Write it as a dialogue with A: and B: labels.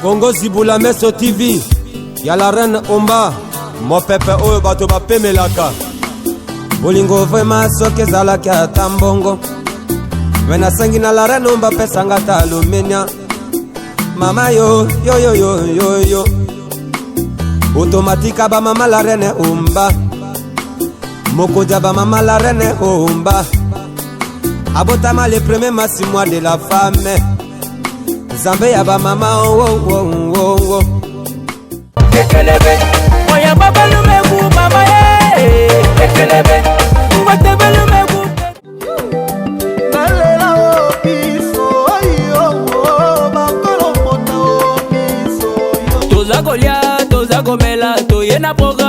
A: Congo Zibula Meso TV. Y'a la reine Omba. Mon pepe oyo bato bapemelaka. Bolingo vraiment soki ezalaki ata mbongo. Wena sangi na la reine Omba pesanga ta lumenia. Mama yo yo yo yo yo yo. Automatika ba mama la reine Omba. Mokoja ba mama la reine Omba. Abotama le premier mois de la femme. Zambe ya ba mama oh oh oh oh oh.
B: Ekelebe Oya baba lumegu mama Ekelebe Uwa tebe lumegu
C: Nalela o piso Ayo o bakolo mota o piso
B: Toza kolia, toza komela Toye na program